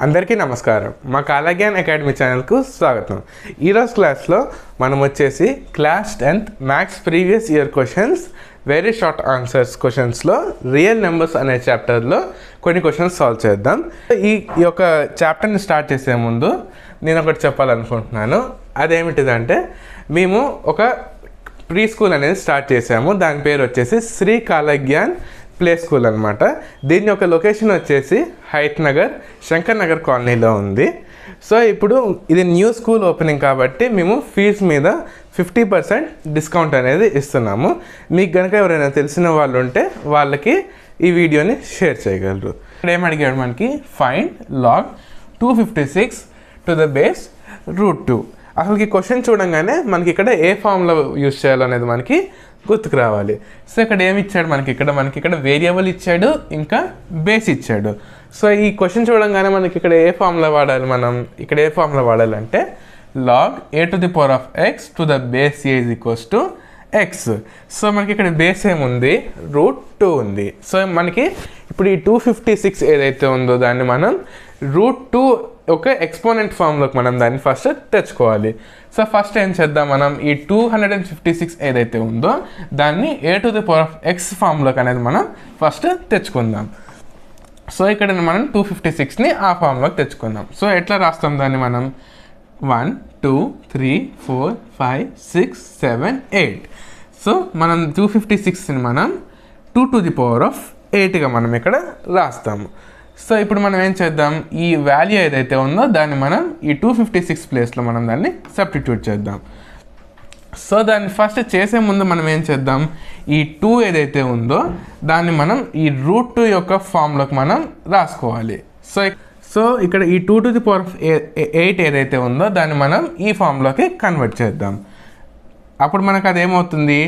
అందరికీ నమస్కారం. మా కాలజ్ఞాన్ అకాడమీ ఛానల్కు స్వాగతం. ఈరోజు క్లాస్లో మనం వచ్చేసి class 10th maths previous year questions very short answers క్వశ్చన్స్లో రియల్ నెంబర్స్ అనే చాప్టర్లో కొన్ని క్వశ్చన్స్ సాల్వ్ చేద్దాం. ఈ యొక్క చాప్టర్ని స్టార్ట్ చేసే ముందు నేను ఒకటి చెప్పాలనుకుంటున్నాను. అదేమిటిదంటే మేము ఒక ప్రీ స్కూల్ అనేది స్టార్ట్ చేసాము. దాని పేరు వచ్చేసి శ్రీ కాలజ్ఞాన్ ప్లే స్కూల్ అనమాట. దీని యొక్క లొకేషన్ వచ్చేసి హైత్ నగర్ శంకర్ నగర్ కాలనీలో ఉంది. సో ఇప్పుడు ఇది న్యూ స్కూల్ ఓపెనింగ్ కాబట్టి మేము ఫీజు మీద 50% డిస్కౌంట్ అనేది ఇస్తున్నాము. మీకు కనుక ఎవరైనా తెలిసిన వాళ్ళు ఉంటే వాళ్ళకి ఈ వీడియోని షేర్ చేయగలరు. ఇక్కడ ఏమడిగాడు మనకి, find log 256 to the base √2. అసలు ఈ క్వశ్చన్ చూడంగానే మనకి ఇక్కడ ఏ ఫామ్లో యూజ్ చేయాలనేది మనకి గుర్తుకు రావాలి. సో ఇక్కడ ఏమి ఇచ్చాడు మనకి ఇక్కడ వేరియబుల్ ఇచ్చాడు, ఇంకా బేస్ ఇచ్చాడు. సో ఈ క్వశ్చన్ చూడంగానే మనకి ఇక్కడ ఏ ఫామ్లో వాడాలి, మనం ఇక్కడ ఏ ఫామ్లో వాడాలంటే log a⁴x to the base a = x. So మనకి ఇక్కడ బేస్ ఏముంది, √2 ఉంది. సో మనకి ఇప్పుడు ఈ 256 ఏదైతే ఉందో దాన్ని మనం √2 ఒక ఎక్స్పోనెంట్ ఫామ్లోకి మనం దాన్ని ఫస్ట్ తెచ్చుకోవాలి. సో ఫస్ట్ ఏం చేద్దాం, మనం ఈ 256 ఏదైతే ఉందో దాన్ని a⁴x ఫామ్లోకి అనేది మనం ఫస్ట్ తెచ్చుకుందాం. సో ఇక్కడ మనం 256ని ఆ ఫామ్లోకి తెచ్చుకుందాం. సో ఎట్లా రాస్తాం దాన్ని, మనం 1 2 3 4 5 6 7 8. సో మనం 256ని మనం 2⁸ మనం ఇక్కడ రాస్తాము. సో ఇప్పుడు మనం ఏం చేద్దాం, ఈ వాల్యూ ఏదైతే ఉందో దాన్ని మనం ఈ 256 ప్లేస్లో మనం దాన్ని సబ్స్టిట్యూట్ చేద్దాం. సో దాన్ని ఫస్ట్ చేసే ముందు మనం ఏం చేద్దాం, ఈ 2 ఏదైతే ఉందో దాన్ని మనం ఈ √2 యొక్క ఫామ్లోకి మనం రాసుకోవాలి. సో ఇక్కడ ఈ 2⁸ ఏదైతే ఉందో దాన్ని మనం ఈ ఫామ్లోకి కన్వర్ట్ చేద్దాం. అప్పుడు మనకు అదేమవుతుంది,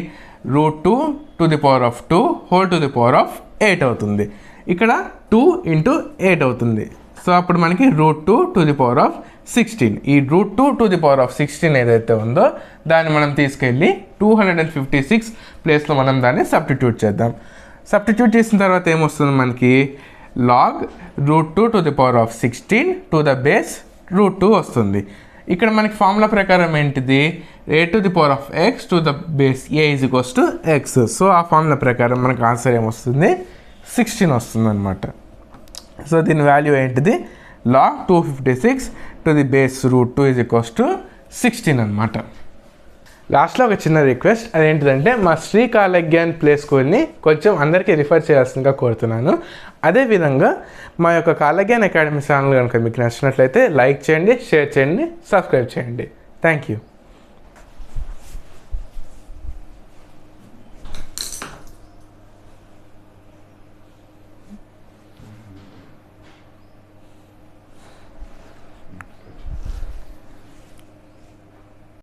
√2⁸2⁸8 అవుతుంది. ఇక్కడ 2 × 8 అవుతుంది. సో అప్పుడు మనకి √2⁴16. ఈ √2⁴16 ఏదైతే ఉందో దాన్ని మనం తీసుకెళ్ళి 256 ప్లేస్లో మనం దాన్ని సబ్స్టిట్యూట్ చేద్దాం. సబ్స్టిట్యూట్ చేసిన తర్వాత ఏమొస్తుంది మనకి, log √2⁴16 టు ద బేస్ √2 వస్తుంది. ఇక్కడ మనకి ఫార్ములా ప్రకారం ఏంటిది, a⁴x to the base a = x. So ఆ ఫార్ములా ప్రకారం మనకు ఆన్సర్ ఏమొస్తుంది, 16 వస్తుంది అనమాట. సో దీని వాల్యూ ఏంటిది, log 256 టు ది బేస్ √2 = 16 అనమాట. లాస్ట్లో ఒక చిన్న రిక్వెస్ట్, అదేంటిదంటే మా శ్రీ కాలజ్ఞాన్ ప్లే స్కూల్ని కొంచెం అందరికీ రిఫర్ చేయాల్సిందిగా కోరుతున్నాను. అదేవిధంగా మా యొక్క కాలజ్ఞాన్ అకాడమీ ఛానల్ కనుక మీకు నచ్చినట్లయితే లైక్ చేయండి, షేర్ చేయండి, సబ్స్క్రైబ్ చేయండి. Thank you.